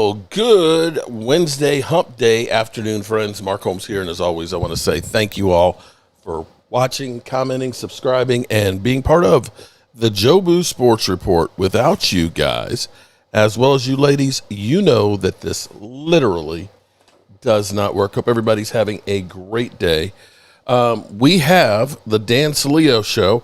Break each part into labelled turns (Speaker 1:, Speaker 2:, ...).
Speaker 1: Well, good Wednesday hump day afternoon, friends. Mark Holmes here, and as always, I want to say thank you all for watching, commenting, subscribing, and being part of the Jobu Sports Report. Without you guys, as well as you ladies, you know that this literally does not work. Hope everybody's having a great day. We have the Dan Sileo show.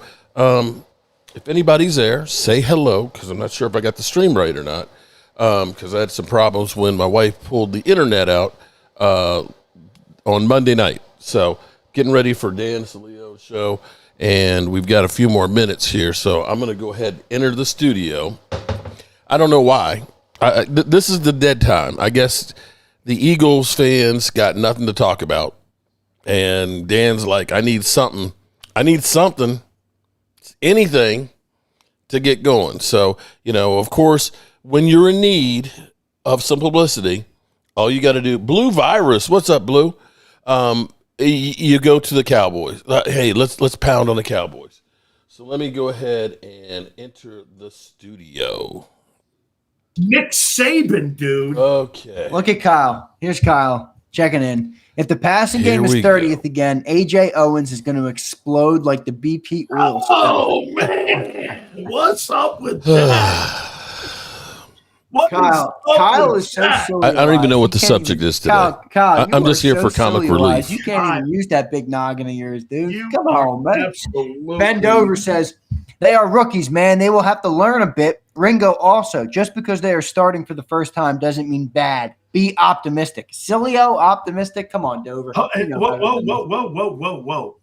Speaker 1: If anybody's there, say hello, because I'm not sure if I got the stream right or not. Because I had some problems when my wife pulled the internet out on Monday night. So getting ready for Dan Sileo show, and we've got a few more minutes here. So I'm going to go ahead and enter the studio. I don't know why. This is the dead time. I guess the Eagles fans got nothing to talk about. And Dan's like, I need something, anything to get going. So, of course, when you're in need of some publicity, all you got to do, Blue Virus, what's up, Blue? You go to the Cowboys. Hey, let's pound on the Cowboys. So let me go ahead and enter the studio.
Speaker 2: Nick Saban, dude.
Speaker 1: Okay.
Speaker 3: Look at Kyle. Here's Kyle checking in. If the passing game is 30th again, A.J. Owens is going to explode like the BP oil.
Speaker 2: Oh, man. What's up with that?
Speaker 3: Kyle is so silly.
Speaker 1: I don't even know what the subject is today.
Speaker 3: Kyle,
Speaker 1: I'm just here for comic relief.
Speaker 3: You can't even use that big noggin of yours, dude. Come on, man.
Speaker 2: Absolutely.
Speaker 3: Ben Dover says, they are rookies, man. They will have to learn a bit. Ringo also, just because they are starting for the first time doesn't mean bad. Be optimistic. Sileo, optimistic? Come on, Dover.
Speaker 2: Whoa.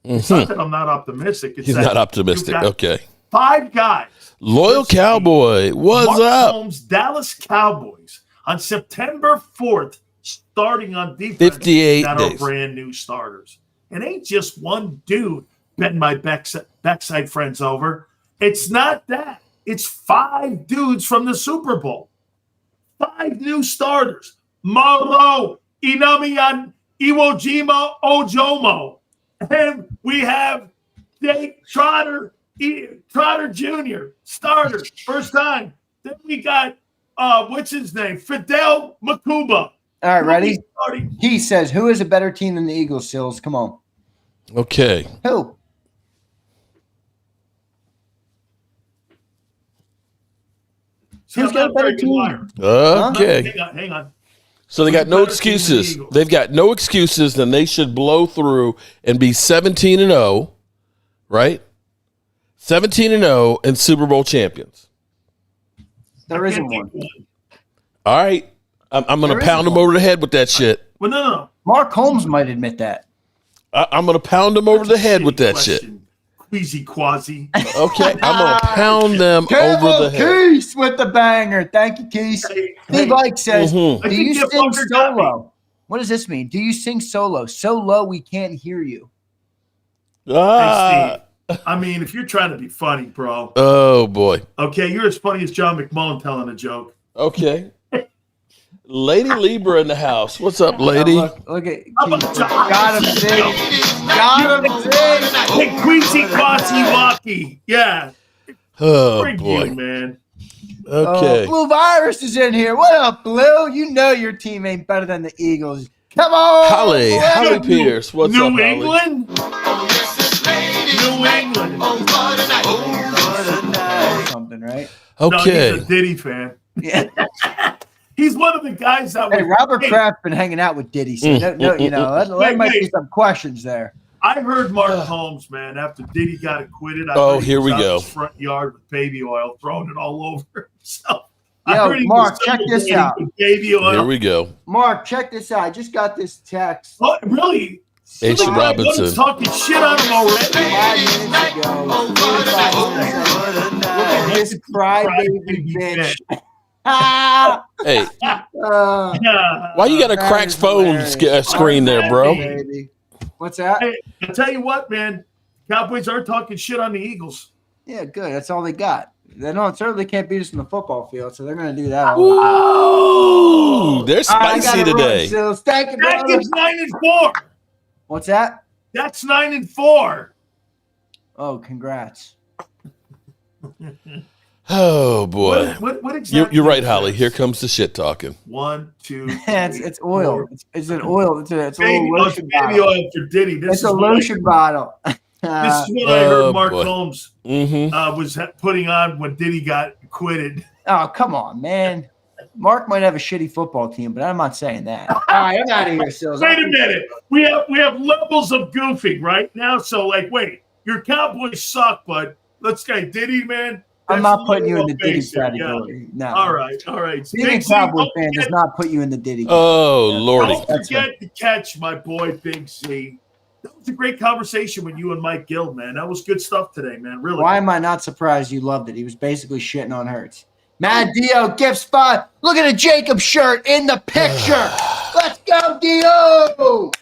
Speaker 2: It's not that I'm not optimistic. It's
Speaker 1: He's not optimistic. Okay.
Speaker 2: 5 guys.
Speaker 1: Loyal Cowboy, what's up?
Speaker 2: Holmes, Dallas Cowboys on September 4th, starting on defense.
Speaker 1: 58
Speaker 2: that
Speaker 1: days.
Speaker 2: Are brand new starters. It ain't just one dude betting my backside friends over. It's not that. It's 5 dudes from the Super Bowl. 5 new starters. Mauro, Inamian, Iwo Ojomo. And we have Jake Trotter Jr., starter, first time. Then we got, what's his name? Fidel Makuba.
Speaker 3: All right, ready? He says, who is a better team than the Eagles, Sills? Come on.
Speaker 1: Okay.
Speaker 3: Who? Who's got a better team?
Speaker 1: Okay.
Speaker 2: Hang on.
Speaker 1: So they got no excuses. They've got no excuses, then they should blow through and be 17-0, right? 17-0 and Super Bowl champions.
Speaker 3: There isn't one.
Speaker 1: All right. I'm going to pound them over the head with that shit.
Speaker 2: Well, no.
Speaker 3: Mark Holmes might admit that.
Speaker 1: I'm going to pound them over the head with that shit.
Speaker 2: Queasy quasi.
Speaker 1: Okay. I'm going to pound them over the head.
Speaker 3: Keese with the banger. Thank you, Keese. Steve Ike says, do you sing solo? What does this mean? Do you sing solo? So low we can't hear you.
Speaker 2: Hey, Steve. I mean, if you're trying to be funny, bro.
Speaker 1: Oh, boy.
Speaker 2: Okay, you're as funny as John McMullen telling a joke.
Speaker 1: Okay. Lady Libra in the house. What's up, lady?
Speaker 3: Look at got him, Zig. Got him, Zig.
Speaker 2: Hey, Queasy Quasi Walkie. Yeah.
Speaker 1: Oh,
Speaker 2: Bring
Speaker 1: boy.
Speaker 2: you, man.
Speaker 1: Okay.
Speaker 3: Blue Virus is in here. What up, Blue? You know your team ain't better than the Eagles. Come on.
Speaker 1: Holly Pierce. What's up,
Speaker 2: New
Speaker 1: Holly?
Speaker 2: England? New England.
Speaker 3: Something, right?
Speaker 1: Okay.
Speaker 2: No, he's a Diddy fan.
Speaker 3: Yeah.
Speaker 2: He's one of the guys that.
Speaker 3: Hey, Robert Kraft been hanging out with Diddy, so there might be some questions there.
Speaker 2: I heard Mark Holmes, man, after Diddy got acquitted.
Speaker 1: Here we go.
Speaker 2: His front yard with baby oil, throwing it all over himself.
Speaker 3: Yo, Mark, check this out.
Speaker 2: Baby oil.
Speaker 1: Here we go.
Speaker 3: Mark, check this out. I just got this text.
Speaker 2: Oh, really?
Speaker 1: H. Robinson.
Speaker 2: One's talking shit on him already.
Speaker 3: 5 minutes ago. Look at this crybaby bitch.
Speaker 1: Hey, why you got a cracked phone screen there, bro?
Speaker 3: What's that?
Speaker 2: Hey, I'll tell you what, man. Cowboys are talking shit on the Eagles.
Speaker 3: Yeah, good. That's all they got. They certainly can't beat us in the football field, so they're going to do that.
Speaker 1: Ooh, they're spicy today.
Speaker 3: Thank you,
Speaker 2: That's 9-4.
Speaker 3: What's that?
Speaker 2: That's 9-4.
Speaker 3: Oh, congrats.
Speaker 1: Oh boy.
Speaker 2: What exactly?
Speaker 1: You're right,
Speaker 2: is
Speaker 1: Holly.
Speaker 2: this?
Speaker 1: Here comes the shit talking.
Speaker 2: 1, 2, 3,
Speaker 3: It's oil.
Speaker 2: 4.
Speaker 3: It's an oil. It's a
Speaker 2: Baby,
Speaker 3: little lotion
Speaker 2: baby
Speaker 3: bottle.
Speaker 2: oil for Diddy.
Speaker 3: It's a lotion bottle.
Speaker 2: This is what I heard Mark
Speaker 1: boy.
Speaker 2: Holmes
Speaker 1: Mm-hmm.
Speaker 2: was putting on when Diddy got acquitted.
Speaker 3: Oh, come on, man. Mark might have a shitty football team, but I'm not saying that. All right, I'm out of here, Sills.
Speaker 2: Wait a minute. We have levels of goofing right now. So, like, wait, your Cowboys suck, but let's go Diddy, man.
Speaker 3: I'm not putting you in the Diddy
Speaker 2: basic,
Speaker 3: category.
Speaker 2: Yeah.
Speaker 3: No.
Speaker 2: All right.
Speaker 3: Being a
Speaker 2: Big Z,
Speaker 3: Cowboy
Speaker 2: don't
Speaker 3: fan does
Speaker 2: forget-
Speaker 3: not put you in the Diddy category.
Speaker 1: Oh lordy.
Speaker 2: Don't forget to catch my boy Big Z. That was a great conversation with you and Mike Gill, man. That was good stuff today, man. Really.
Speaker 3: Why am I not surprised you loved it? He was basically shitting on Hurts. Mad Dio gift spot. Look at the Jacob shirt in the picture. Let's go, Dio.
Speaker 2: Look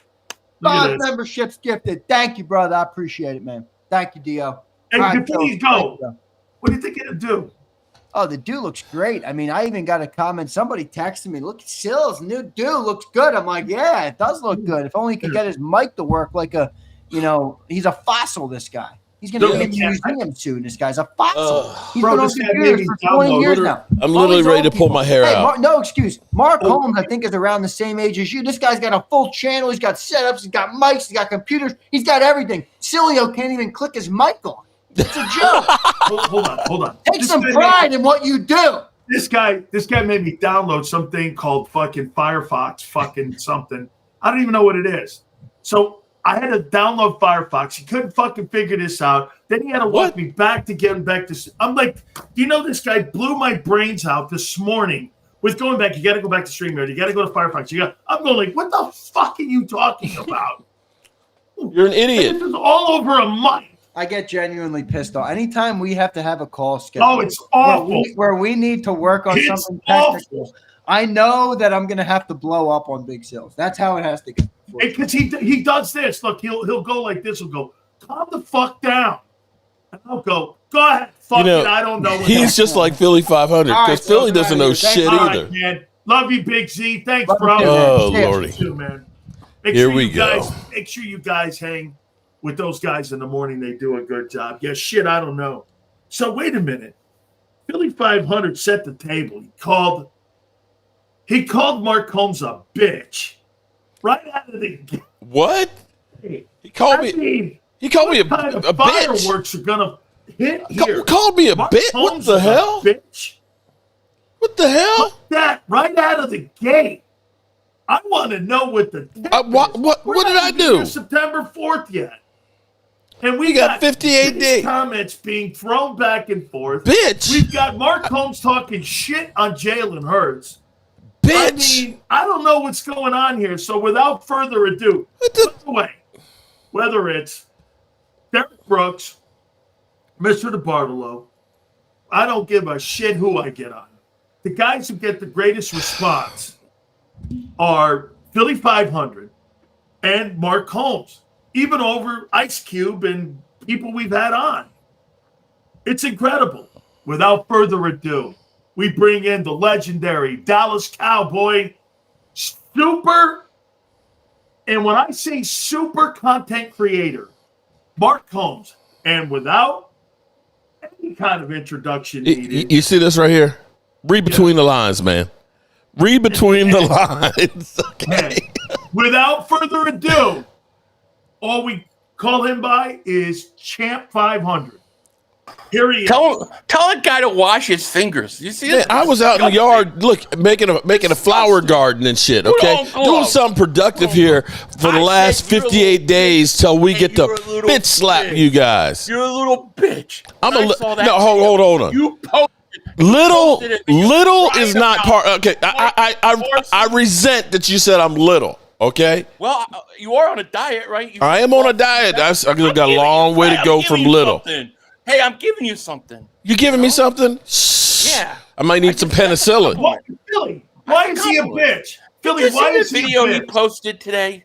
Speaker 2: at
Speaker 3: 5
Speaker 2: this.
Speaker 3: memberships gifted. Thank you, brother. I appreciate it, man. Thank you, Dio.
Speaker 2: And
Speaker 3: All right,
Speaker 2: before you
Speaker 3: Sills,
Speaker 2: go,
Speaker 3: thank you.
Speaker 2: what do you think it'll do?
Speaker 3: Oh, the dude looks great. I mean, I even got a comment. Somebody texted me, look at Sills, new dude looks good. I'm like, yeah, it does look good. If only he could get his mic to work like a, he's a fossil, this guy. He's going to be in the museum soon. This guy's a fossil. He's
Speaker 2: Bro,
Speaker 3: been on
Speaker 2: this guy
Speaker 3: computers
Speaker 2: made me
Speaker 3: for 20
Speaker 2: download
Speaker 3: years
Speaker 2: it.
Speaker 3: now.
Speaker 1: I'm
Speaker 3: All
Speaker 1: literally
Speaker 3: these
Speaker 1: ready to
Speaker 3: old
Speaker 1: pull
Speaker 3: people.
Speaker 1: my hair out.
Speaker 3: No excuse. Mark Holmes, I think, is around the same age as you. This guy's got a full channel. He's got setups. He's got mics. He's got computers. He's got everything. Sileo can't even click his mic on. It's a joke.
Speaker 2: Hold on.
Speaker 3: Take some pride in what you do.
Speaker 2: This guy made me download something called fucking Firefox fucking something. I don't even know what it is. So I had to download Firefox. He couldn't fucking figure this out. Then he had to walk me back to get him back to. I'm like, this guy blew my brains out this morning with going back. You got to go back to StreamYard. You got to go to Firefox. I'm going like, what the fuck are you talking about?
Speaker 1: You're an idiot.
Speaker 2: This is all over a mic.
Speaker 3: I get genuinely pissed off. Anytime we have to have a call scheduled.
Speaker 2: Oh, it's awful.
Speaker 3: Where we need to work on
Speaker 2: It's
Speaker 3: something
Speaker 2: awful.
Speaker 3: technical. I know that I'm going to have to blow up on Big Sills. That's how it has to go.
Speaker 2: Because he does this. Look, he'll go like this. He'll go, calm the fuck down. And I'll go ahead. Fuck it. I don't know.
Speaker 1: He's just like Philly.500 because Philly doesn't know shit either.
Speaker 2: Right, man. Love you, Big Z. Thanks, bro.
Speaker 1: Oh, Lordy.
Speaker 2: Too, man.
Speaker 1: Here we go.
Speaker 2: Make sure you guys hang with those guys in the morning. They do a good job. Yeah, shit, I don't know. So wait a minute. Philly.500 set the table. He called Mark Holmes a bitch. Right out of the gate.
Speaker 1: What? He called me a bitch.
Speaker 2: Fireworks are gonna hit here.
Speaker 1: Called me a
Speaker 2: Mark
Speaker 1: bitch? What
Speaker 2: Holmes
Speaker 1: the
Speaker 2: is a
Speaker 1: hell?
Speaker 2: bitch.
Speaker 1: What the hell?
Speaker 2: That right out of the gate. I want to know what the
Speaker 1: what did I do?
Speaker 2: September 4th yet. And we
Speaker 1: got 58 days.
Speaker 2: Comments being thrown back and forth.
Speaker 1: Bitch.
Speaker 2: We've got Mark Holmes talking shit on Jalen Hurts.
Speaker 1: Bitch.
Speaker 2: I mean, I don't know what's going on here. So without further ado, by the way, whether it's Derek Brooks, Mr. DeBartolo, I don't give a shit who I get on. The guys who get the greatest response are Philly.500 and Mark Holmes, even over Ice Cube and people we've had on. It's incredible. Without further ado, we bring in the legendary Dallas Cowboy super, and when I say super content creator, Mark Holmes, and without any kind of introduction needed.
Speaker 1: You see this right here? Read between the lines, man. Read between the lines. Okay.
Speaker 2: Without further ado, all we call him by is Champ 500. Here he is.
Speaker 4: Tell a guy to wash his fingers. You see that?
Speaker 1: I was out in the yard, making a flower garden and shit. Okay, doing something productive here for the last 58 days till we get to bitch slap you guys.
Speaker 4: You're a little bitch.
Speaker 1: Hold on.
Speaker 4: You posted.
Speaker 1: Little is not part. Okay, I resent that you said I'm little. Okay.
Speaker 4: Well, you are on a diet, right?
Speaker 1: I am on a diet. I've got a long way to go from little.
Speaker 4: Hey, I'm giving you something.
Speaker 1: You giving me something?
Speaker 4: Yeah.
Speaker 1: I might need some penicillin.
Speaker 2: Philly, why is he a bitch? Philly, why is he a bitch?
Speaker 4: Video he posted today.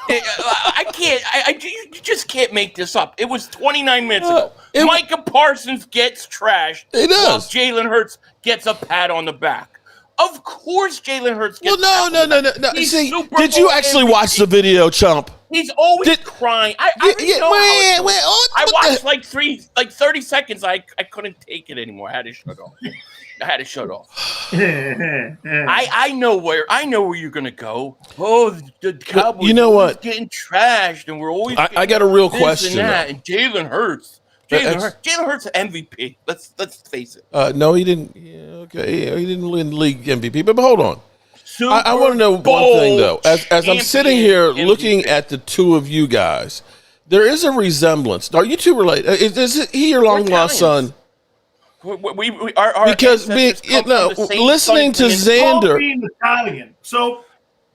Speaker 4: I can't. You just can't make this up. It was 29 minutes ago. Micah Parsons gets trashed.
Speaker 1: It does.
Speaker 4: Jalen Hurts gets a pat on the back. Of course, Jalen Hurts gets.
Speaker 1: Well, no. See, did you actually watch the video, chump?
Speaker 4: He's always crying. I watched like 30 seconds. I couldn't take it anymore. I had to shut off. I know where you're gonna go. Oh, the Cowboys.
Speaker 1: You know what?
Speaker 4: Getting trashed, and we're always.
Speaker 1: I got a real question.
Speaker 4: And Jalen Hurts. Jalen Hurts MVP. Let's face it.
Speaker 1: No, he didn't. Yeah, okay, he didn't win league MVP. But hold on. I want to know one thing though. As I'm sitting here looking at the two of you guys, there is a resemblance. Are you two related? Is he your long lost son?
Speaker 4: Because
Speaker 1: listening to Xander,
Speaker 2: being Italian, so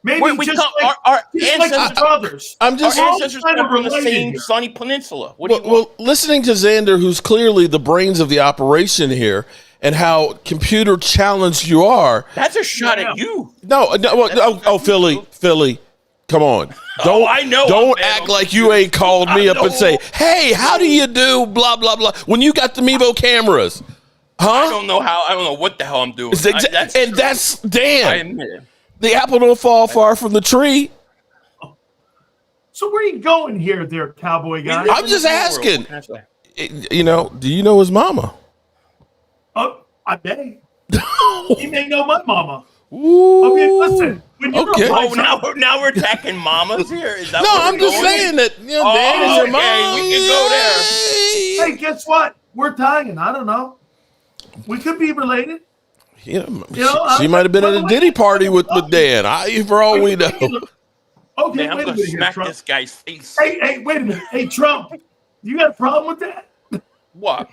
Speaker 2: maybe
Speaker 4: our
Speaker 2: ancestors, brothers.
Speaker 1: I'm just
Speaker 4: our ancestors come from the same sunny peninsula.
Speaker 1: Well, listening to Xander, who's clearly the brains of the operation here, and how computer challenged you are.
Speaker 4: That's a shot at you.
Speaker 1: No, Philly, come on.
Speaker 4: I know.
Speaker 1: Don't act like you ain't called me up and say, "Hey, how do you do?" Blah blah blah. When you got the Mevo cameras, huh?
Speaker 4: I don't know what the hell I'm doing.
Speaker 1: That's Dan.
Speaker 4: I admit it.
Speaker 1: The apple don't fall far from the tree.
Speaker 2: So where are you going here, there, cowboy guy?
Speaker 1: I'm just asking. Do you know his mama?
Speaker 2: Oh, I may. He may know my mama.
Speaker 1: Ooh.
Speaker 2: I mean, listen.
Speaker 1: Okay.
Speaker 4: Now we're attacking mamas here. Is that
Speaker 1: no, I'm just saying that. Dan is your mom.
Speaker 4: We can go there.
Speaker 2: Hey, guess what? We're Italian. I don't know. We could be related.
Speaker 1: She might have been at a Diddy party with Dan. For all we know.
Speaker 2: Okay,
Speaker 4: I'm going to smack this guy's face.
Speaker 2: Hey, wait a minute. Hey, Trump, you got a problem with that?
Speaker 4: What?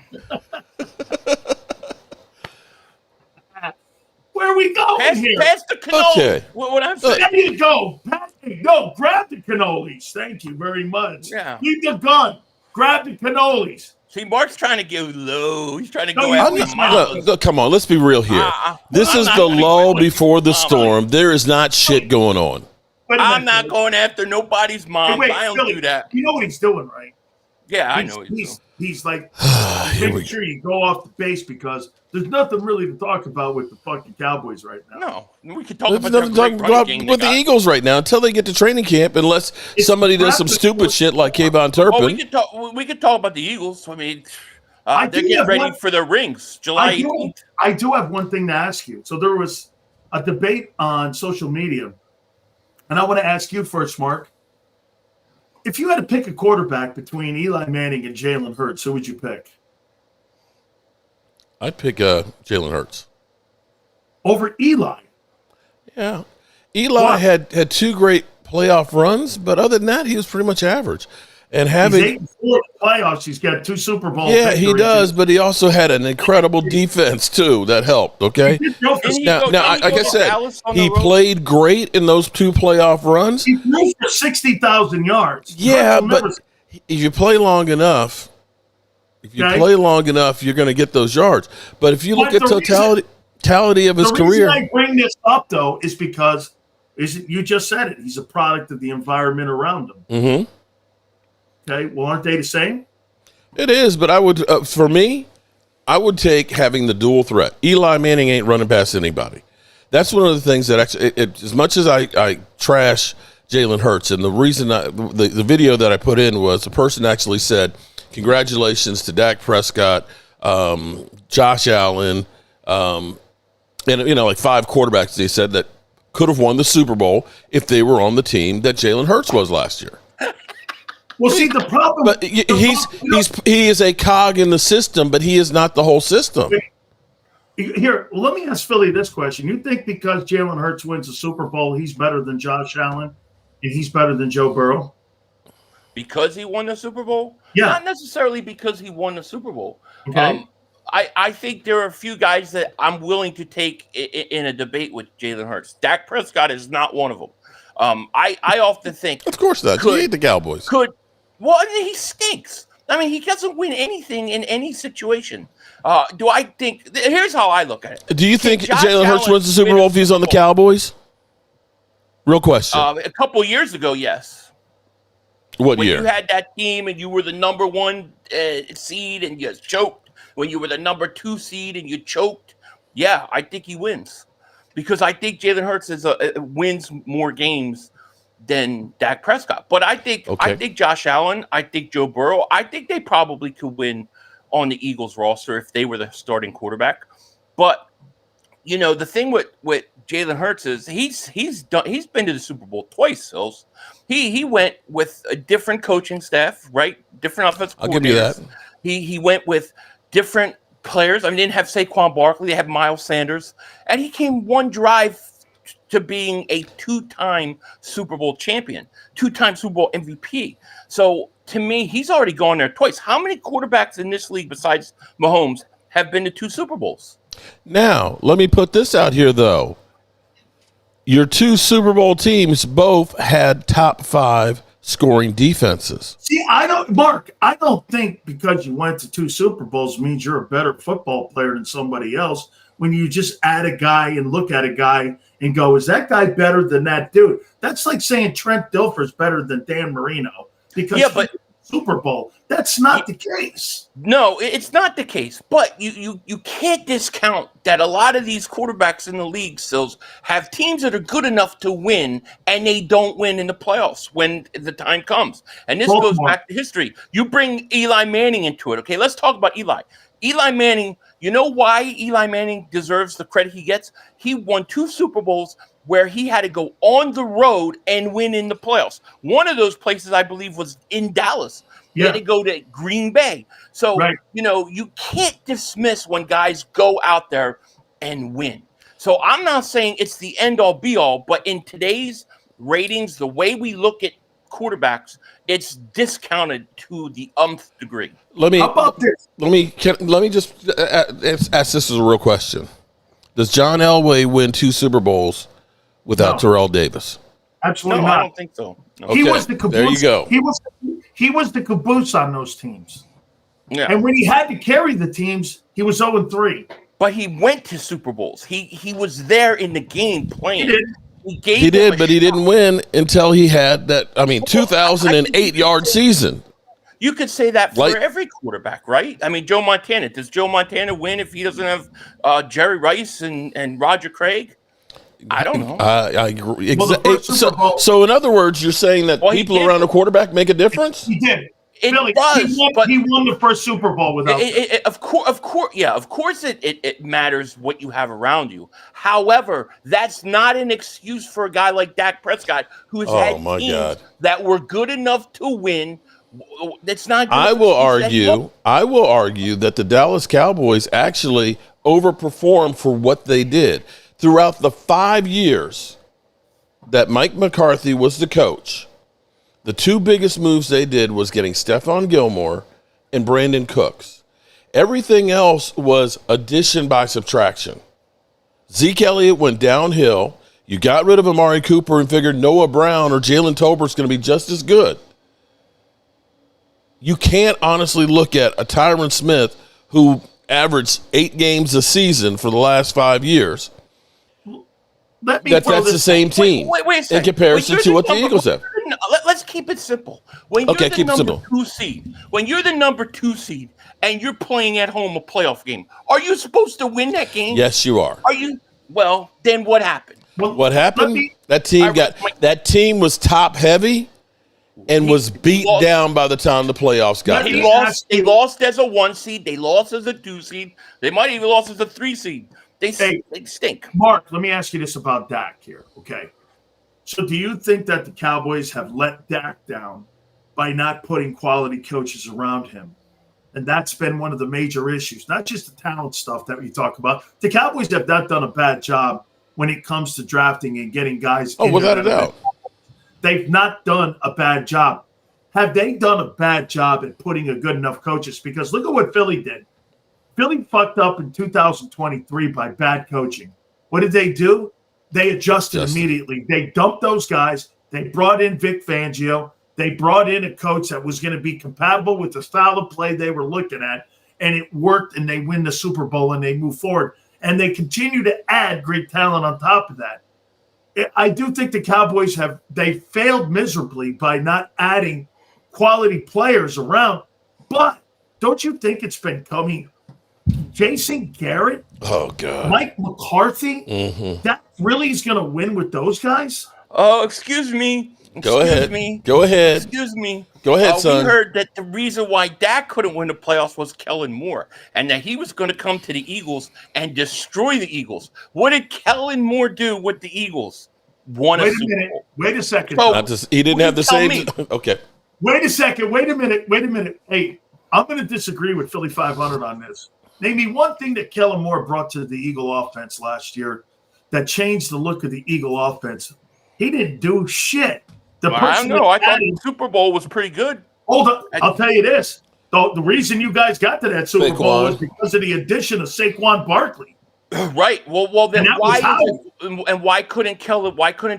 Speaker 2: Where are we going here?
Speaker 4: Pass the cannoli.
Speaker 1: Okay.
Speaker 4: What I'm saying.
Speaker 2: There you go. No, grab the cannolis. Thank you very much.
Speaker 4: Yeah.
Speaker 2: Leave the gun. Grab the cannolis.
Speaker 4: See, Mark's trying to go low. He's trying to go after the mamas.
Speaker 1: Look, come on, let's be real here. This is the lull before the storm. There is not shit going on.
Speaker 4: I'm not going after nobody's mom.
Speaker 2: Hey,
Speaker 4: I don't
Speaker 2: Philly,
Speaker 4: do that.
Speaker 2: You know what he's doing, right?
Speaker 4: Yeah, I know what he's doing.
Speaker 2: He's like making sure you go off the base because there's nothing really to talk about with the fucking Cowboys right now.
Speaker 4: No, we can talk about
Speaker 1: with the Eagles right now until they get to training camp, unless somebody does some stupid shit like Kayvon Turpin.
Speaker 4: We can talk about the Eagles. I mean, they're getting ready for their rings, July 18th.
Speaker 2: I do have one thing to ask you. So there was a debate on social media, and I want to ask you first, Mark. If you had to pick a quarterback between Eli Manning and Jalen Hurts, who would you pick?
Speaker 1: I'd pick Jalen Hurts.
Speaker 2: Over Eli?
Speaker 1: Yeah. Eli had two great playoff runs, but other than that, he was pretty much average. And having
Speaker 2: he's 8-4 in the playoffs, he's got 2 Super Bowl
Speaker 1: victories. He does, but he also had an incredible defense too that helped. Okay. Now, like I said, he played great in those 2 playoff runs.
Speaker 2: He threw for 60,000 yards.
Speaker 1: Yeah, but if you play long enough, you're going to get those yards. But if you look at totality of his career,
Speaker 2: the reason I bring this up though is because you just said it. He's a product of the environment around him.
Speaker 1: Mm-hmm.
Speaker 2: Okay, well, aren't they the same?
Speaker 1: It is, but I would, for me, I would take having the dual threat. Eli Manning ain't running past anybody. That's one of the things that actually, as much as I trash Jalen Hurts, and the reason the video that I put in was the person actually said, congratulations to Dak Prescott, Josh Allen, and like 5 quarterbacks they said that could have won the Super Bowl if they were on the team that Jalen Hurts was last year.
Speaker 2: Well, see, the problem.
Speaker 1: But he is a cog in the system, but he is not the whole system.
Speaker 2: Here, let me ask Philly this question: you think because Jalen Hurts wins the Super Bowl, he's better than Josh Allen, and he's better than Joe Burrow?
Speaker 4: Because he won the Super Bowl?
Speaker 2: Yeah,
Speaker 4: not necessarily because he won the Super Bowl.
Speaker 2: Okay.
Speaker 4: I think there are a few guys that I'm willing to take in a debate with Jalen Hurts. Dak Prescott is not one of them. I often think,
Speaker 1: of course not. He hate the Cowboys.
Speaker 4: Well, he stinks. I mean, he doesn't win anything in any situation. Do I think? Here's how I look at it.
Speaker 1: Do you think Jalen Hurts wins the Super Bowl if he's on the Cowboys? Real question.
Speaker 4: A couple years ago, yes.
Speaker 1: What
Speaker 4: when
Speaker 1: year?
Speaker 4: You had that team and you were the number 1 seed and you choked. When you were the number 2 seed and you choked. Yeah, I think he wins. Because I think Jalen Hurts wins more games than Dak Prescott. But I think Josh Allen, I think Joe Burrow, I think they probably could win on the Eagles roster if they were the starting quarterback. But the thing with Jalen Hurts is he's been to the Super Bowl twice. So he went with a different coaching staff, right? Different offensive coordinators.
Speaker 1: I'll give you that.
Speaker 4: He went with different players. I mean, they didn't have Saquon Barkley. They had Miles Sanders, and he came one drive to being a two-time Super Bowl champion, two-time Super Bowl MVP. So to me, he's already gone there twice. How many quarterbacks in this league besides Mahomes have been to 2 Super Bowls?
Speaker 1: Now, let me put this out here, though. Your 2 Super Bowl teams both had top 5 scoring defenses.
Speaker 2: See, I don't think because you went to 2 Super Bowls means you're a better football player than somebody else when you just add a guy and look at a guy and go, is that guy better than that dude? That's like saying Trent Dilfer's better than Dan Marino because but Super Bowl. That's not the case.
Speaker 4: No, it's not the case. But you can't discount that a lot of these quarterbacks in the league still have teams that are good enough to win, and they don't win in the playoffs when the time comes. And this goes back to history. You bring Eli Manning into it. Okay, let's talk about Eli. Eli Manning, you know why Eli Manning deserves the credit he gets? He won 2 Super Bowls where he had to go on the road and win in the playoffs. One of those places, I believe, was in Dallas. He had to go to Green Bay. So, you can't dismiss when guys go out there and win. So I'm not saying it's the end-all, be-all, but in today's ratings, the way we look at quarterbacks, it's discounted to the nth degree.
Speaker 2: How about this?
Speaker 1: Let me just ask this as a real question. Does John Elway win 2 Super Bowls without Terrell Davis?
Speaker 2: Absolutely not.
Speaker 4: I don't think so. No.
Speaker 2: He was the caboose.
Speaker 1: There you go.
Speaker 2: He was the caboose on those teams.
Speaker 4: Yeah.
Speaker 2: And when he had to carry the teams, he was 0-3.
Speaker 4: But he went to Super Bowls. He was there in the game playing.
Speaker 1: He did, but he didn't win until he had that 2008-yard season.
Speaker 4: You could say that for every quarterback, right? I mean, Joe Montana. Does Joe Montana win if he doesn't have Jerry Rice and Roger Craig? I don't know.
Speaker 1: I agree. So in other words, you're saying that people around a quarterback make a difference?
Speaker 2: He did.
Speaker 4: It does, but
Speaker 2: he won the first Super Bowl without.
Speaker 4: Of course, it matters what you have around you. However, that's not an excuse for a guy like Dak Prescott who has had teams that were good enough to win. That's not.
Speaker 1: I will argue that the Dallas Cowboys actually overperformed for what they did throughout the 5 years that Mike McCarthy was the coach. The 2 biggest moves they did was getting Stephon Gilmore and Brandon Cooks. Everything else was addition by subtraction. Zeke Elliott went downhill. You got rid of Amari Cooper and figured Noah Brown or Jalen Tolbert's going to be just as good. You can't honestly look at a Tyron Smith who averaged 8 games a season for the last 5 years. That's the same team
Speaker 4: wait a second.
Speaker 1: in comparison to what the Eagles have.
Speaker 4: Let's keep it simple. When you're the number 2 seed, when you're the number 2 seed and you're playing at home a playoff game, are you supposed to win that game?
Speaker 1: Yes, you are.
Speaker 4: Are you? Well, then what happened?
Speaker 1: What happened? That team was top heavy and was beat down by the time the playoffs got there.
Speaker 4: They lost as a 1 seed. They lost as a 2 seed. They might even lost as a 3 seed. They stink.
Speaker 2: Mark, let me ask you this about Dak here, okay? So do you think that the Cowboys have let Dak down by not putting quality coaches around him? And that's been one of the major issues, not just the talent stuff that we talk about. The Cowboys have not done a bad job when it comes to drafting and getting guys.
Speaker 1: Without a doubt.
Speaker 2: They've not done a bad job. Have they done a bad job at putting a good enough coaches? Because look at what Philly did. Philly fucked up in 2023 by bad coaching. What did they do? They adjusted immediately. They dumped those guys. They brought in Vic Fangio. They brought in a coach that was going to be compatible with the style of play they were looking at, and it worked, and they win the Super Bowl, and they move forward. And they continue to add great talent on top of that. I do think the Cowboys they failed miserably by not adding quality players around. But don't you think it's been coming? Jason Garrett, Mike McCarthy, that really is going to win with those guys?
Speaker 4: Oh, excuse me.
Speaker 1: Go ahead.
Speaker 4: Me.
Speaker 1: Go ahead.
Speaker 4: Excuse me.
Speaker 1: Go ahead,
Speaker 4: We
Speaker 1: son.
Speaker 4: heard that the reason why Dak couldn't win the playoffs was Kellen Moore, and that he was going to come to the Eagles and destroy the Eagles. What did Kellen Moore do with the Eagles? Won a Super Bowl.
Speaker 2: Wait a second.
Speaker 4: So,
Speaker 1: he didn't have the same.
Speaker 4: me.
Speaker 1: Okay.
Speaker 2: Wait a second. Wait a minute. Hey, I'm going to disagree with Philly.500 on this. Name me one thing that Kellen Moore brought to the Eagle offense last year that changed the look of the Eagle offense. He didn't do shit.
Speaker 4: I don't know. I thought the Super Bowl was pretty good.
Speaker 2: Hold on. I'll tell you this. The reason you guys got to that Super Bowl was because of the addition of Saquon Barkley.
Speaker 4: Right. Well, then why couldn't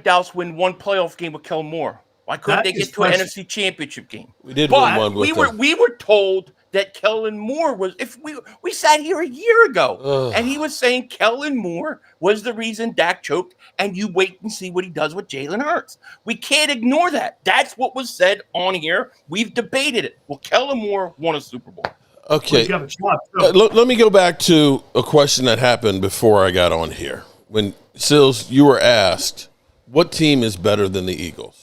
Speaker 4: Dallas win one playoff game with Kellen Moore? Why couldn't they get to an NFC Championship game?
Speaker 1: We did win one with them.
Speaker 4: We were told that Kellen Moore was. If we sat here a year ago and he was saying Kellen Moore was the reason Dak choked, and you wait and see what he does with Jalen Hurts. We can't ignore that. That's what was said on here. We've debated it. Well, Kellen Moore won a Super Bowl.
Speaker 1: Okay. Let me go back to a question that happened before I got on here. When Sills, you were asked, what team is better than the Eagles?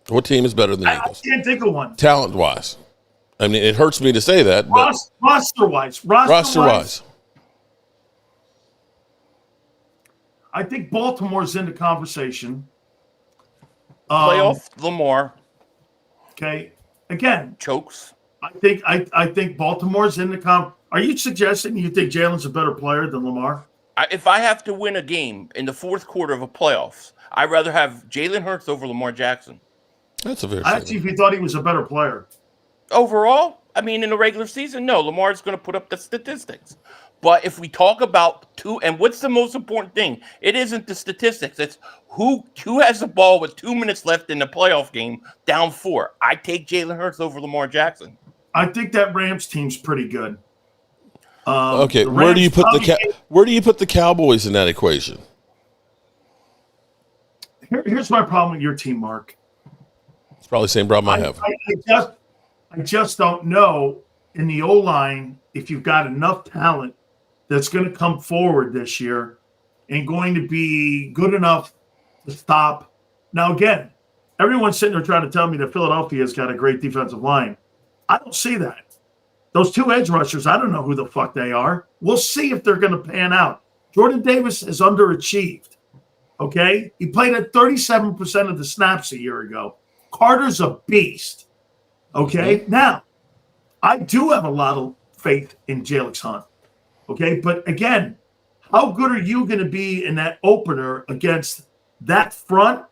Speaker 1: What team is better than the Eagles?
Speaker 2: I can't think of one.
Speaker 1: Talent-wise. I mean, it hurts me to say that. But
Speaker 2: roster-wise. I think Baltimore's in the conversation.
Speaker 4: Playoff Lamar.
Speaker 2: Okay. Again.
Speaker 4: Chokes.
Speaker 2: I think Baltimore's in the Are you suggesting you think Jalen's a better player than Lamar?
Speaker 4: If I have to win a game in the fourth quarter of a playoffs, I'd rather have Jalen Hurts over Lamar Jackson.
Speaker 1: That's a very
Speaker 2: I asked you if you thought he was a better player.
Speaker 4: Overall, I mean, in the regular season, no. Lamar's going to put up the statistics. But if we talk about and what's the most important thing? It isn't the statistics. It's who has the ball with 2 minutes left in the playoff game, down 4. I take Jalen Hurts over Lamar Jackson.
Speaker 2: I think that Rams team's pretty good.
Speaker 1: Okay, where do you put the Cowboys in that equation?
Speaker 2: Here's my problem with your team, Mark.
Speaker 1: It's probably the same problem I have.
Speaker 2: I just don't know in the O-line if you've got enough talent that's going to come forward this year and going to be good enough to stop. Now, again, everyone's sitting there trying to tell me that Philadelphia's got a great defensive line. I don't see that. Those 2 edge rushers, I don't know who the fuck they are. We'll see if they're going to pan out. Jordan Davis is underachieved. Okay? He played at 37% of the snaps a year ago. Carter's a beast. Okay? Now, I do have a lot of faith in Jalix Hunt. Okay? But again, how good are you going to be in that opener against that front,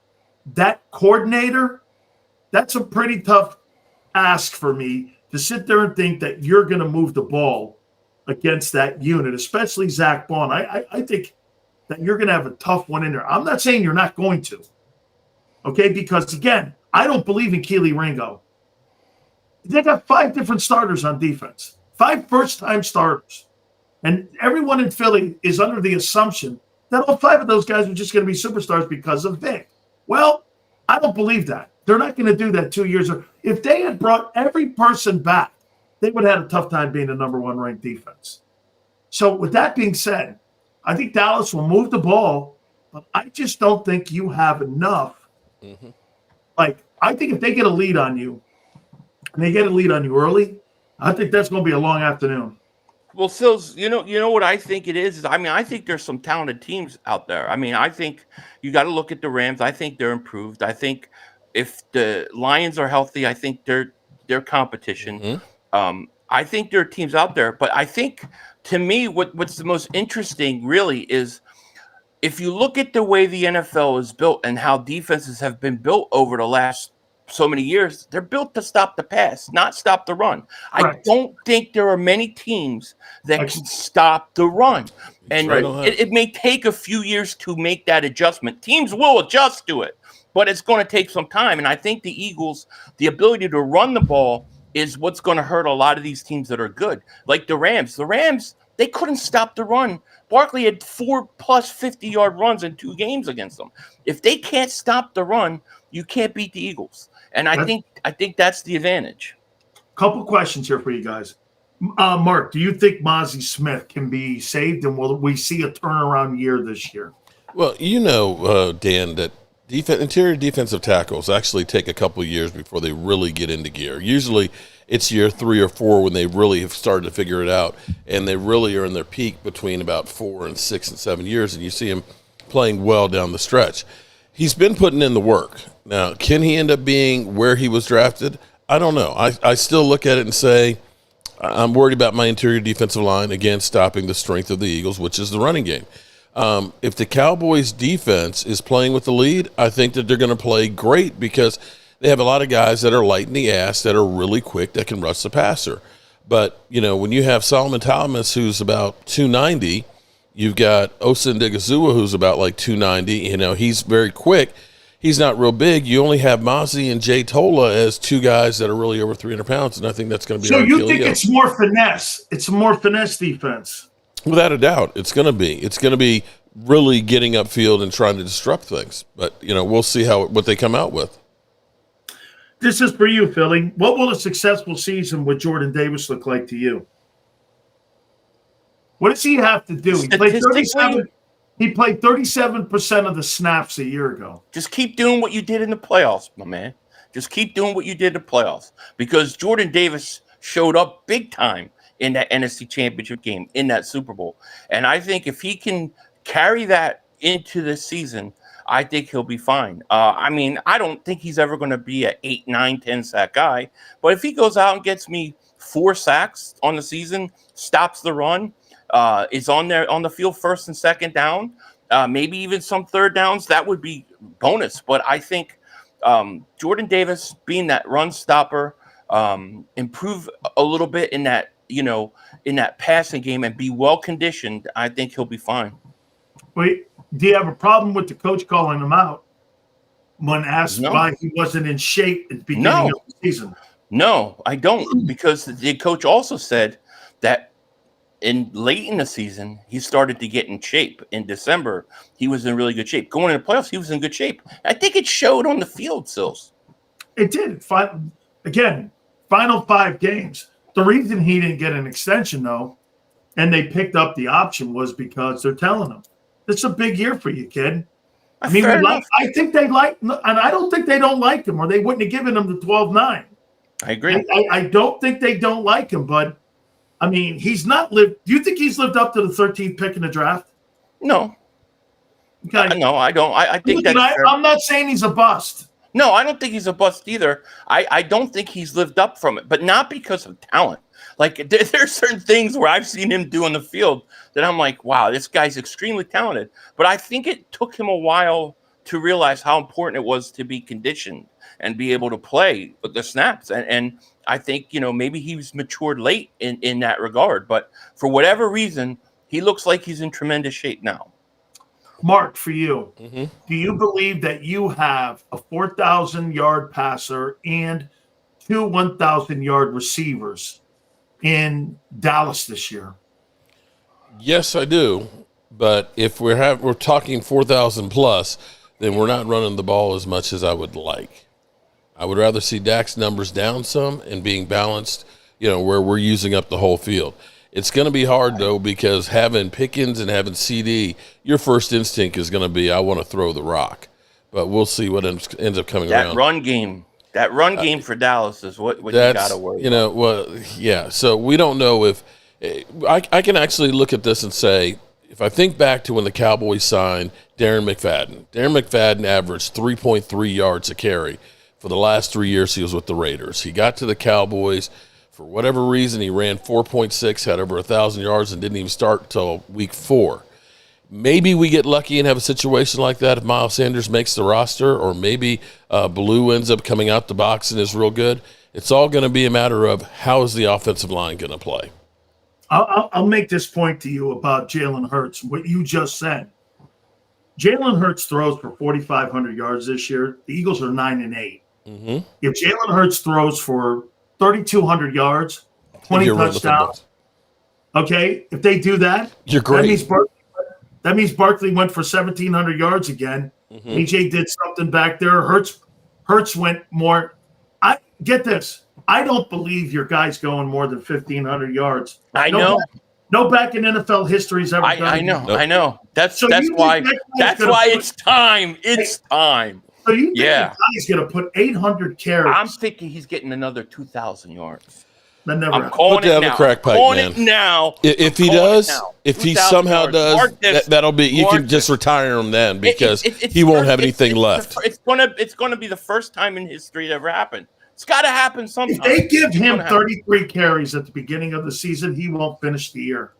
Speaker 2: that coordinator? That's a pretty tough ask for me to sit there and think that you're going to move the ball against that unit, especially Zach Bond. I think that you're going to have a tough one in there. I'm not saying you're not going to. Okay? Because, again, I don't believe in Keely Ringo. They got 5 different starters on defense, 5 first-time starters. And everyone in Philly is under the assumption that all 5 of those guys are just going to be superstars because of Vic. Well, I don't believe that. They're not going to do that 2 years. If they had brought every person back, they would have had a tough time being the number 1 ranked defense. So with that being said, I think Dallas will move the ball, but I just don't think you have enough. Mm-hmm. Like, I think if they get a lead on you, and they get a lead on you early, I think that's going to be a long afternoon.
Speaker 4: Well, Sills, you know what I think it is? I mean, I think there's some talented teams out there. I mean, I think you got to look at the Rams. I think they're improved. I think if the Lions are healthy, I think they're competition. Mm-hmm. I think there are teams out there, but I think to me, what's the most interesting really is if you look at the way the NFL is built and how defenses have been built over the last so many years, they're built to stop the pass, not stop the run. Right. I don't think there are many teams that can stop the run. And it may take a few years to make that adjustment. Teams will adjust to it, but it's going to take some time. And I think the Eagles, the ability to run the ball is what's going to hurt a lot of these teams that are good. Like the Rams. The Rams, they couldn't stop the run. Barkley had 4+ 50-yard runs in 2 games against them. If they can't stop the run, you can't beat the Eagles. And I think that's the advantage.
Speaker 2: Couple questions here for you guys. Mark, do you think Mozzie Smith can be saved, and will we see a turnaround year this year?
Speaker 1: Well, Dan, that interior defensive tackles actually take a couple of years before they really get into gear. Usually it's year 3 or 4 when they really have started to figure it out, and they really are in their peak between about 4 and 6 and 7 years, and you see him playing well down the stretch. He's been putting in the work. Now, can he end up being where he was drafted? I don't know. I still look at it and say I'm worried about my interior defensive line, again, stopping the strength of the Eagles, which is the running game. If the Cowboys defense is playing with the lead, I think that they're going to play great because they have a lot of guys that are light in the ass, that are really quick, that can rush the passer. But, when you have Solomon Thomas, who's about 290, you've got Osa Ndigazua, who's about like 290. He's very quick. He's not real big. You only have Mozzie and Jay Tola as two guys that are really over 300 pounds, and I think that's going to be
Speaker 2: So you think it's more finesse? It's a more finesse defense?
Speaker 1: Without a doubt, it's going to be. It's going to be really getting upfield and trying to disrupt things. But, we'll see what they come out with.
Speaker 2: This is for you, Philly. What will a successful season with Jordan Davis look like to you? What does he have to do? He played 37% of the snaps a year ago.
Speaker 4: Just keep doing what you did in the playoffs, my man. Just keep doing what you did in the playoffs, because Jordan Davis showed up big time in that NFC Championship game, in that Super Bowl. And I think if he can carry that into the season, I think he'll be fine. I don't think he's ever going to be an 8, 9, 10 sack guy. But if he goes out and gets me 4 sacks on the season, stops the run, is on the field first and second down, maybe even some third downs, that would be bonus. But I think Jordan Davis being that run stopper, improve a little bit in that, in that passing game and be well conditioned, I think he'll be fine.
Speaker 2: Wait, do you have a problem with the coach calling him out when asked why he wasn't in shape at the beginning of the season?
Speaker 4: No, I don't, because the coach also said that late in the season, he started to get in shape. In December, he was in really good shape. Going into the playoffs, he was in good shape. I think it showed on the field, Sills.
Speaker 2: It did. Final 5 games. The reason he didn't get an extension, though, and they picked up the option, was because they're telling him, it's a big year for you, kid. I think they like, and I don't think they don't like him, or they wouldn't have given him the 12-9.
Speaker 4: I agree.
Speaker 2: I don't think they don't like him, but he's not lived. Do you think he's lived up to the 13th pick in the draft?
Speaker 4: No.
Speaker 2: Okay.
Speaker 4: No, I don't. I think
Speaker 2: I'm not saying he's a bust.
Speaker 4: No, I don't think he's a bust either. I don't think he's lived up from it, but not because of talent. Like, there's certain things where I've seen him do on the field that I'm like, wow, this guy's extremely talented. But I think it took him a while to realize how important it was to be conditioned and be able to play with the snaps. And I think, maybe he's matured late in that regard. But for whatever reason, he looks like he's in tremendous shape now.
Speaker 2: Mark, for you, do you believe that you have a 4,000-yard passer and 2 1,000-yard receivers in Dallas this year?
Speaker 1: Yes, I do. But if we're talking 4,000 plus, then we're not running the ball as much as I would like. I would rather see Dak's numbers down some and being balanced, where we're using up the whole field. It's going to be hard, though, because having Pickens and having CD, your first instinct is going to be, I want to throw the rock. But we'll see what ends up coming around.
Speaker 4: That run game for Dallas is what you got to worry about.
Speaker 1: Well, yeah. So we don't know if I can actually look at this and say, if I think back to when the Cowboys signed Darren McFadden averaged 3.3 yards a carry for the last 3 years he was with the Raiders. He got to the Cowboys. For whatever reason, he ran 4.6, had over 1,000 yards, and didn't even start until week 4. Maybe we get lucky and have a situation like that if Miles Sanders makes the roster, or maybe Blue ends up coming out the box and is real good. It's all going to be a matter of how is the offensive line going to play.
Speaker 2: I'll make this point to you about Jalen Hurts, what you just said. Jalen Hurts throws for 4,500 yards this year. The Eagles are 9-8.
Speaker 1: Mm-hmm.
Speaker 2: If Jalen Hurts throws for 3,200 yards, 20 touchdowns. Okay, if they do that,
Speaker 1: you're great.
Speaker 2: That means Barkley went for 1,700 yards again.
Speaker 1: Mm-hmm.
Speaker 2: AJ did something back there. Hurts went more. I get this. I don't believe your guy's going more than 1,500 yards.
Speaker 4: I know.
Speaker 2: No back in NFL history's ever done.
Speaker 4: I know,
Speaker 1: Nope.
Speaker 4: I know. That's
Speaker 2: So you think
Speaker 4: why.
Speaker 2: that guy's
Speaker 4: That's
Speaker 2: gonna
Speaker 4: why
Speaker 2: put-
Speaker 4: it's time. It's time.
Speaker 2: So you think
Speaker 4: Yeah.
Speaker 2: the guy's going to put 800 carries?
Speaker 4: I'm thinking he's getting another 2,000 yards.
Speaker 2: That never
Speaker 4: I'm
Speaker 2: happened.
Speaker 4: calling
Speaker 1: Put
Speaker 4: it
Speaker 1: down the
Speaker 4: now.
Speaker 1: crack pipe,
Speaker 4: calling
Speaker 1: man.
Speaker 4: it now.
Speaker 1: If he
Speaker 4: I'm calling it
Speaker 1: does,
Speaker 4: now.
Speaker 1: if he
Speaker 4: 2,000
Speaker 1: somehow
Speaker 4: yards.
Speaker 1: does,
Speaker 4: Mark this.
Speaker 1: that'll be. You
Speaker 4: Mark
Speaker 1: can just
Speaker 4: this.
Speaker 1: retire him then because
Speaker 4: It's
Speaker 1: he won't
Speaker 4: first-
Speaker 1: have anything left.
Speaker 4: It's gonna be the first time in history it ever happened. It's got to happen
Speaker 2: If
Speaker 4: sometime.
Speaker 2: they give him
Speaker 4: It's gonna happen.
Speaker 2: 33 carries at the beginning of the season, he won't finish the year.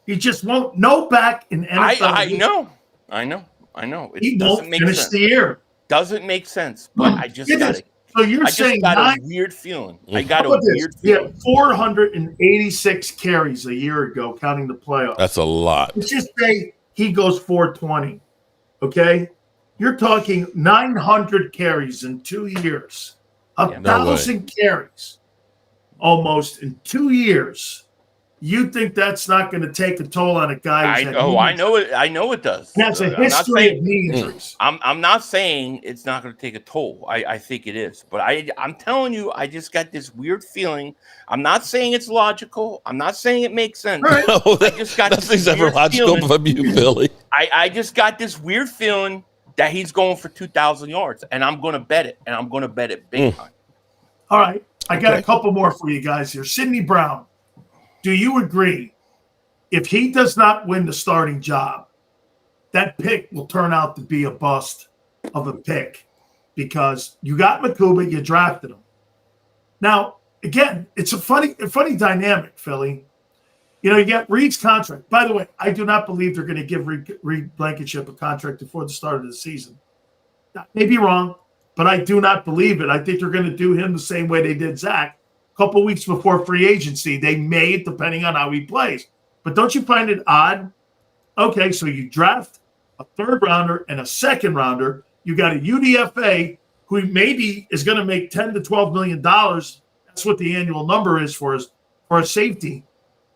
Speaker 2: He just won't. No back in NFL.
Speaker 4: I know. It
Speaker 2: He
Speaker 4: doesn't
Speaker 2: won't
Speaker 4: make
Speaker 2: finish
Speaker 4: sense.
Speaker 2: the year.
Speaker 4: Doesn't make sense. But I just
Speaker 2: It
Speaker 4: got
Speaker 2: is.
Speaker 4: it.
Speaker 2: So you're
Speaker 4: I just
Speaker 2: saying
Speaker 4: got
Speaker 2: nine?
Speaker 4: a weird feeling. I
Speaker 1: How
Speaker 4: got
Speaker 2: How
Speaker 4: a
Speaker 2: about this?
Speaker 4: weird
Speaker 2: He
Speaker 4: feeling.
Speaker 2: had 486 carries a year ago, counting the playoffs.
Speaker 1: That's a lot.
Speaker 2: Let's just say he goes 420. Okay, you're talking 900 carries in 2 years.
Speaker 1: No way.
Speaker 2: 1,000 carries, almost in 2 years. You think that's not going to take a toll on a guy?
Speaker 4: I know it. I know it does.
Speaker 2: That's a
Speaker 4: I'm not
Speaker 2: history
Speaker 4: saying-
Speaker 2: of knee injuries.
Speaker 4: I'm not saying it's not going to take a toll. I think it is, but I'm telling you, I just got this weird feeling. I'm not saying it's logical. I'm not saying it makes sense.
Speaker 2: Right.
Speaker 1: No,
Speaker 4: I just got
Speaker 1: nothing's
Speaker 4: this
Speaker 1: ever
Speaker 4: weird
Speaker 1: logical
Speaker 4: feeling.
Speaker 1: from you, Billy.
Speaker 4: I just got this weird feeling that he's going for 2,000 yards, and I'm going to bet it, and I'm going to bet it big time.
Speaker 2: All right, I got
Speaker 1: Okay.
Speaker 2: a couple more for you guys here. Sidney Brown, do you agree? If he does not win the starting job, that pick will turn out to be a bust of a pick because you got Makuba, you drafted him. Now, again, it's a funny dynamic, Philly. You know, you got Reed's contract. By the way, I do not believe they're going to give Reed Blankenship a contract before the start of the season. I may be wrong, but I do not believe it. I think they're going to do him the same way they did Zach. A couple weeks before free agency, they may, depending on how he plays. But don't you find it odd? Okay, so you draft a third rounder and a second rounder. You got a UDFA who maybe is going to make $10 to $12 million. That's what the annual number is for a safety.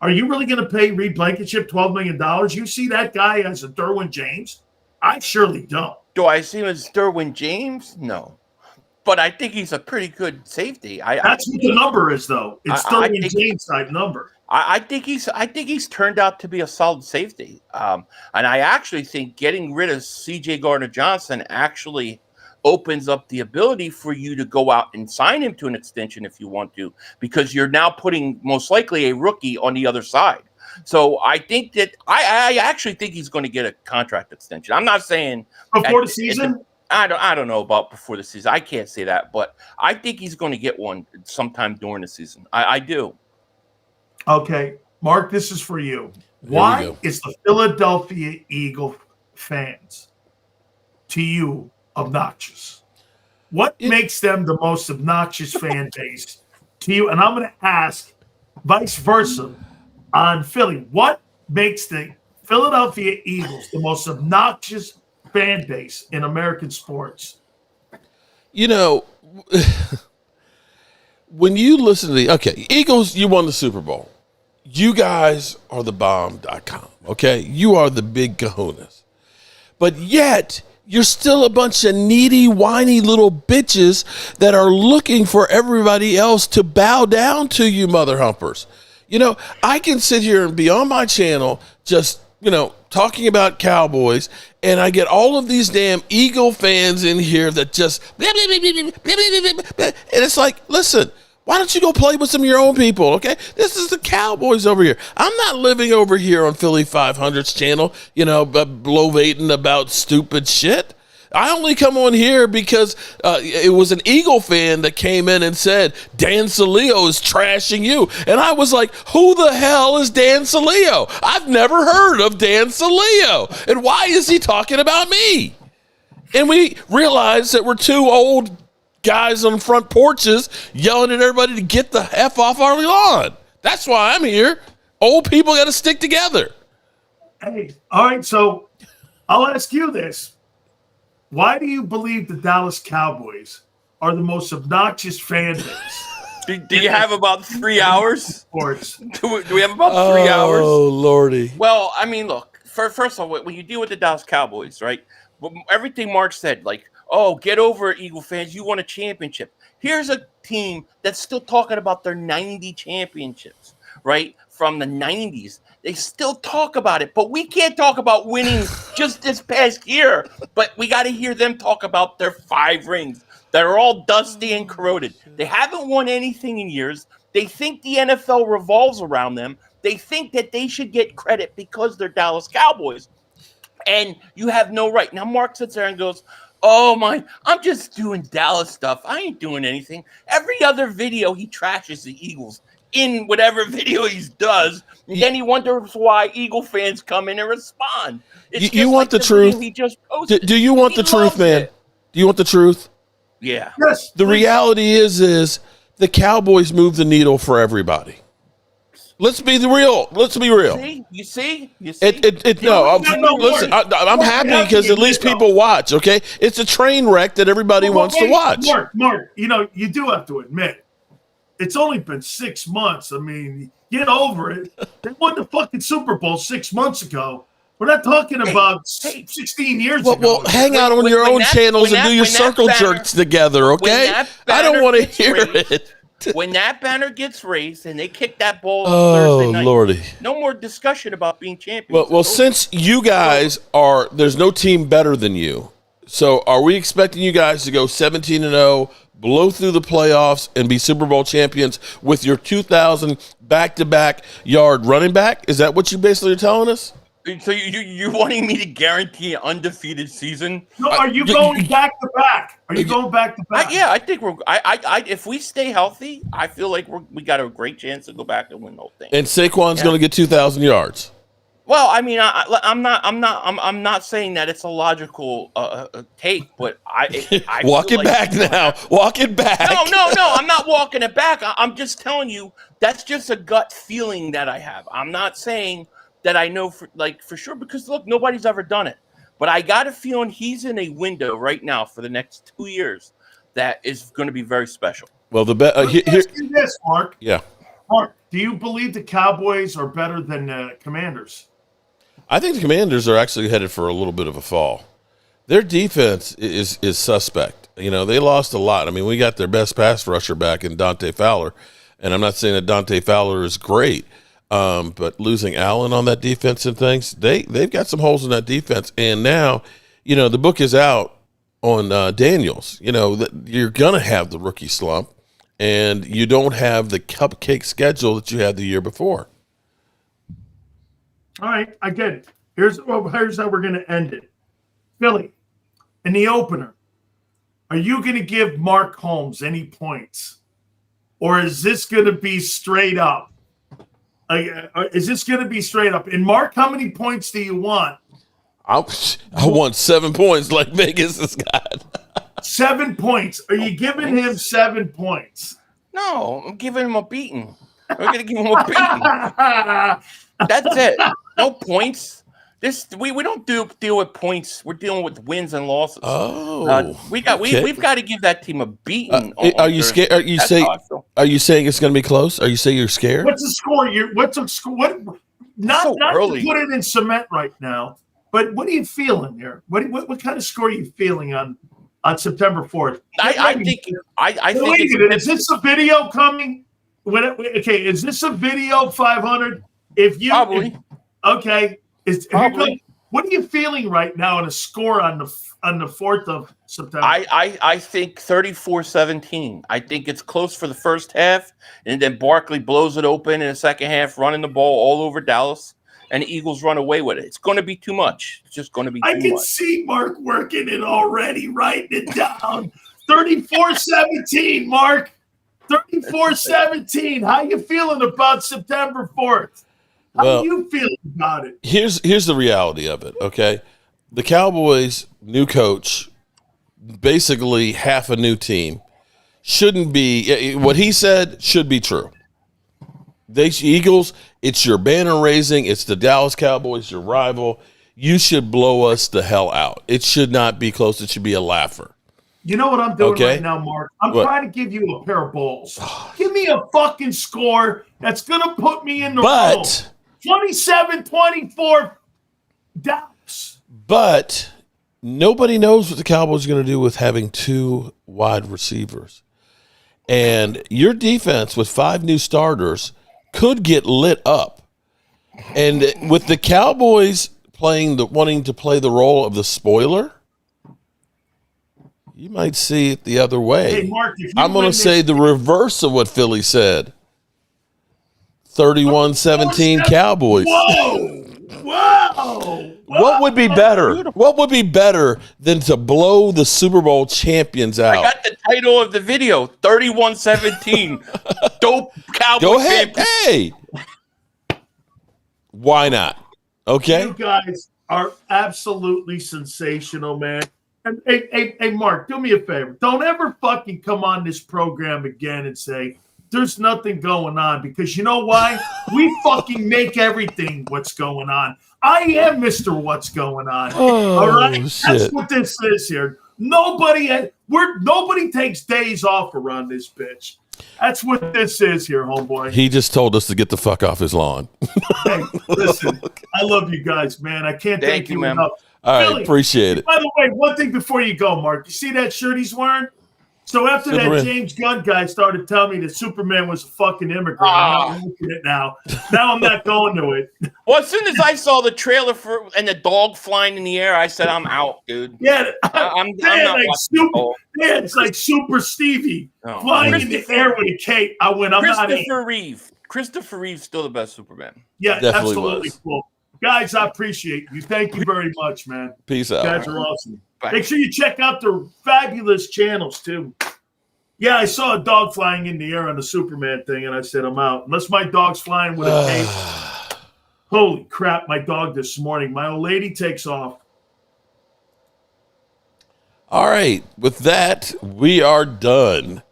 Speaker 2: Are you really going to pay Reed Blankenship $12 million? You see that guy as a Derwin James? I surely don't.
Speaker 4: Do I see him as Derwin James? No. But I think he's a pretty good safety.
Speaker 2: That's what the number is, though. It's
Speaker 4: I
Speaker 2: Derwin
Speaker 4: think-
Speaker 2: James type number.
Speaker 4: I think he's turned out to be a solid safety. And I actually think getting rid of C.J. Gardner-Johnson actually opens up the ability for you to go out and sign him to an extension if you want to, because you're now putting most likely a rookie on the other side. So I think that I actually think he's going to get a contract extension. I'm not saying
Speaker 2: Before the season?
Speaker 4: I don't know about before the season. I can't say that, but I think he's going to get one sometime during the season. I do.
Speaker 2: Okay, Mark, this is for you.
Speaker 1: Here we
Speaker 2: Why
Speaker 1: go.
Speaker 2: is the Philadelphia Eagle fans to you obnoxious? What makes them the most obnoxious fan base to you? And I'm going to ask vice versa on Philly. What makes the Philadelphia Eagles the most obnoxious fan base in American sports?
Speaker 1: You know, when you listen to Eagles, you won the Super Bowl. You guys are the bomb.com, okay? You are the big kahunas. But yet, you're still a bunch of needy, whiny little bitches that are looking for everybody else to bow down to you, mother humpers. You know, I can sit here and be on my channel just, talking about Cowboys, and I get all of these damn Eagle fans in here that just blah, blah, blah, blah, blah, blah, blah, blah. And it's like, listen, why don't you go play with some of your own people, okay? This is the Cowboys over here. I'm not living over here on Philly.500's channel, blovating about stupid shit. I only come on here because it was an Eagle fan that came in and said, Dan Sileo is trashing you. And I was like, who the hell is Dan Sileo? I've never heard of Dan Sileo. And why is he talking about me? And we realized that we're two old guys on front porches yelling at everybody to get the F off our lawn. That's why I'm here. Old people got to stick together.
Speaker 2: Hey, all right, so I'll ask you this. Why do you believe the Dallas Cowboys are the most obnoxious fan base?
Speaker 4: Do you have about 3 hours?
Speaker 2: Sports.
Speaker 4: Do we have about 3 hours?
Speaker 1: Oh, Lordy.
Speaker 4: Well, I mean, look, first of all, when you deal with the Dallas Cowboys, right? Everything Mark said, like, oh, get over it, Eagle fans. You won a championship. Here's a team that's still talking about their 90 championships, right, from the 90s. They still talk about it, but we can't talk about winning just this past year. But we got to hear them talk about their 5 rings that are all dusty and corroded. They haven't won anything in years. They think the NFL revolves around them. They think that they should get credit because they're Dallas Cowboys. And you have no right. Now, Mark sits there and goes, oh, I'm just doing Dallas stuff. I ain't doing anything. Every other video, he trashes the Eagles in whatever video he does. And then he wonders why Eagle fans come in and respond. It's
Speaker 1: you want the truth?
Speaker 4: He just posted.
Speaker 1: Do you want the truth, man?
Speaker 4: It.
Speaker 1: Do you want the truth?
Speaker 4: Yeah.
Speaker 2: Yes.
Speaker 1: The reality is the Cowboys move the needle for everybody. Let's be real.
Speaker 4: You see?
Speaker 1: Listen, I'm happy because at least people watch, okay? It's a train wreck that everybody wants to watch.
Speaker 2: Mark, you do have to admit, it's only been 6 months. I mean, get over it. They won the fucking Super Bowl 6 months ago. We're not talking about 16 years ago.
Speaker 1: Well, hang out on your own channels and do your circle jerks together, okay? I don't want to hear it.
Speaker 4: When that banner gets raised and they kick that ball
Speaker 1: Thursday
Speaker 4: night,
Speaker 1: Lordy.
Speaker 4: No more discussion about being champions.
Speaker 1: Well, since you guys there's no team better than you. So are we expecting you guys to go 17-0, blow through the playoffs, and be Super Bowl champions with your 2,000 back-to-back yard running back? Is that what you basically are telling us?
Speaker 4: So you're wanting me to guarantee an undefeated season?
Speaker 2: No, are you going back to back? Are you going back to back?
Speaker 4: Yeah, I think we're. If we stay healthy, I feel like we got a great chance to go back and win the whole thing.
Speaker 1: And Saquon's going to get 2,000 yards.
Speaker 4: Well, I mean, I'm not saying that it's a logical take, but I
Speaker 1: walk it back now. Walk it back.
Speaker 4: No. I'm not walking it back. I'm just telling you that's just a gut feeling that I have. I'm not saying that I know for sure, because look, nobody's ever done it. But I got a feeling he's in a window right now for the next 2 years that is going to be very special.
Speaker 1: Well,
Speaker 2: this, Mark.
Speaker 1: Yeah.
Speaker 2: Mark, do you believe the Cowboys are better than the Commanders?
Speaker 1: I think the Commanders are actually headed for a little bit of a fall. Their defense is suspect. They lost a lot. I mean, we got their best pass rusher back in Dante Fowler, and I'm not saying that Dante Fowler is great. But losing Allen on that defense and things, they've got some holes in that defense. And now, the book is out on Daniels. That you're gonna have the rookie slump, and you don't have the cupcake schedule that you had the year before.
Speaker 2: All right, I get it. Here's how we're gonna end it. Philly, in the opener, are you gonna give Mark Holmes any points, or is this gonna be straight up? Is this going to be straight up? And Mark, how many points do you want?
Speaker 1: I want 7 points like Vegas has got.
Speaker 2: 7 points. Are you giving him 7 points?
Speaker 4: No, I'm giving him a beating. We're going to give him a beating. That's it. No points. We don't deal with points. We're dealing with wins and losses.
Speaker 1: Oh,
Speaker 4: we've got to give that team a beating.
Speaker 1: Are you scared? Are you saying it's going to be close? Are you saying you're scared?
Speaker 2: What's the score? What's the score? Not to put it in cement right now, but what are you feeling there? What kind of score are you feeling on September 4th?
Speaker 4: I think.
Speaker 2: Is this a video coming? Is this a video 500?
Speaker 4: Probably.
Speaker 2: Okay.
Speaker 4: Probably.
Speaker 2: What are you feeling right now on a score on the 4th of September?
Speaker 4: I think 34-17. I think it's close for the first half, and then Barkley blows it open in the second half, running the ball all over Dallas, and the Eagles run away with it. It's going to be too much. It's just going to be too much.
Speaker 2: I can see Mark working it already, writing it down. 34-17, Mark. 34-17. How you feeling about September 4th? How do you feel about it?
Speaker 1: Here's the reality of it, okay? The Cowboys, new coach, basically half a new team, shouldn't be – what he said should be true. Eagles, it's your banner raising. It's the Dallas Cowboys, your rival. You should blow us the hell out. It should not be close. It should be a laugher.
Speaker 2: You know what I'm doing right now, Mark? I'm trying to give you a pair of balls. Give me a fucking score that's going to put me in the room. 27-24 Dallas.
Speaker 1: But nobody knows what the Cowboys are going to do with having 2 wide receivers. And your defense with 5 new starters could get lit up. And with the Cowboys wanting to play the role of the spoiler, you might see it the other way.
Speaker 2: Hey, Mark, if you
Speaker 1: I'm going to say the reverse of what Philly said. 31-17 Cowboys.
Speaker 2: Whoa! Whoa!
Speaker 1: What would be better? What would be better than to blow the Super Bowl champions out?
Speaker 4: I got the title of the video, 31-17. Dope Cowboys.
Speaker 1: Go ahead. Hey. Why not? Okay.
Speaker 2: You guys are absolutely sensational, man. And hey, Mark, do me a favor. Don't ever fucking come on this program again and say there's nothing going on, because you know why? We fucking make everything what's going on. I am Mr. What's Going On.
Speaker 1: Oh,
Speaker 2: all right?
Speaker 1: shit.
Speaker 2: That's what this is here. Nobody takes days off around this bitch. That's what this is here, homeboy.
Speaker 1: He just told us to get the fuck off his lawn.
Speaker 2: Hey, listen, I love you guys, man. I can't thank you enough.
Speaker 1: All right,
Speaker 2: Billy,
Speaker 1: appreciate it.
Speaker 2: By the way, one thing before you go, Mark, you see that shirt he's wearing? So after that James Gunn guy started telling me that Superman was a fucking immigrant, I'm not looking at it now. Now I'm not going to it.
Speaker 4: Well, as soon as I saw the trailer and the dog flying in the air, I said, "I'm out, dude."
Speaker 2: Yeah,
Speaker 4: I'm not
Speaker 2: it's like Super Stevie flying in the air with a cape. I went, I'm not in.
Speaker 4: Christopher Reeve's still the best Superman.
Speaker 2: Yeah,
Speaker 1: Definitely
Speaker 2: absolutely
Speaker 1: was.
Speaker 2: cool. Guys, I appreciate you. Thank you very much, man.
Speaker 1: Peace out.
Speaker 2: You guys are awesome.
Speaker 4: Bye.
Speaker 2: Make sure you check out their fabulous channels, too. Yeah, I saw a dog flying in the air on the Superman thing, and I said, I'm out. Unless my dog's flying with a cape. Holy crap, my dog this morning. My old lady takes off.
Speaker 1: All right. With that, we are done.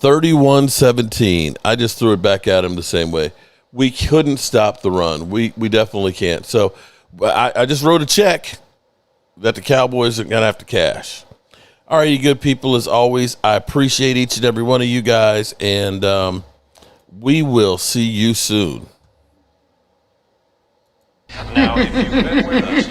Speaker 1: 31-17. I just threw it back at him the same way. We couldn't stop the run. We definitely can't. So I just wrote a check that the Cowboys are going to have to cash. All right, you good people, as always, I appreciate each and every one of you guys, and we will see you soon.
Speaker 5: Now, if you've been with us